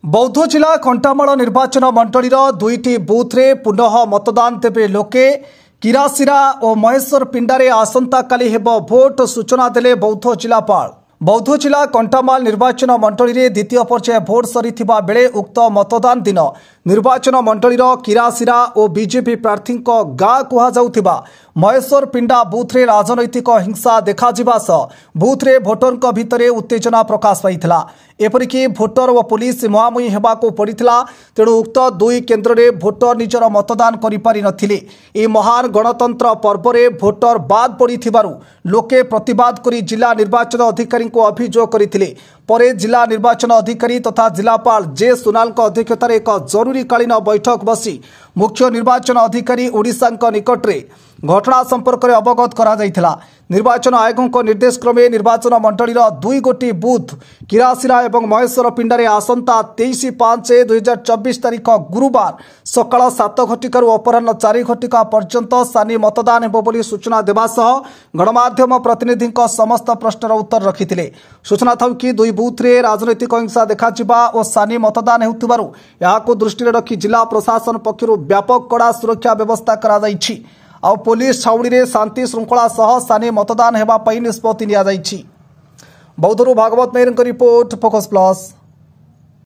बौद्ध जिला कंटामाल निर्वाचन मंडल दुईटी बुथ्रे पुनः मतदान देवे लोके किरासिरा और महेश्वर पिंडारे आसंता काली हेबो भोट सूचना देले बौद्ध जिलापाल। बौद्ध जिला कंटामाल निर्वाचन मंडल द्वितीय पर्याय भोट सरीथिबा बेले उक्त मतदान दिन निर्वाचन मंडल किरासिरा और बीजेपी प्रार्थी गाँ कहुवा महेश्वर पिंडा बुथ्रे राजनैतिक हिंसा देखा बुथ्रे भोटर भितर उत्तेजना प्रकाश पाइथिला। एपरिकी भोटर और पुलिस मुहांमुही हेबाकू पड़िथिला। तेणु उक्त दुई केन्द्र में भोटर निजर मतदान करिपारि नथिले। ए महान गणतंत्र पर्व में भोटर बाद पड़िथिबारु लोके प्रतिवाद करी जिला निर्वाचन अधिकारी को अभियोग करथिले। परे जिला निर्वाचन अधिकारी तथा जिलापाल जे सोनाल अध्यक्षतार एक जरूरीकालीन बैठक बसी मुख्य निर्वाचन अधिकारी ओडिशा निकटरे घटना संपर्क में अवगत करा जायथिला। निर्वाचन आयोगों निर्देश क्रमे निर्वाचन मंडल दुई गोटी बुथ किरासिरा और महेश्वर पिंडारे आसंता 23/5/2024 तारीख गुरुवार सकाळ 7 घटिकार अपराह्न 4 घटिका पर्यंत सानी मतदान हेबो बोली सूचना देवा सह गणमाध्यम प्रतिनिधि समस्त प्रश्नर उत्तर रखिथिले। सूचना थाउ कि दुई बुथ्रे राजनैतिक हिंसा देखा और सानी मतदान हेउथिबारु याकू दृष्टि रखी जिला प्रशासन पक्षरु व्यापक कड़ा सुरक्षा व्यवस्था करा जायछि। आ पुलिस छाउणी रे शांति श्रृंखला सह सानी मतदान हेबा पई निष्पत्ति निया जायछि। बौद्धरू भागवत मेहरन रिपोर्ट फोकस प्लस।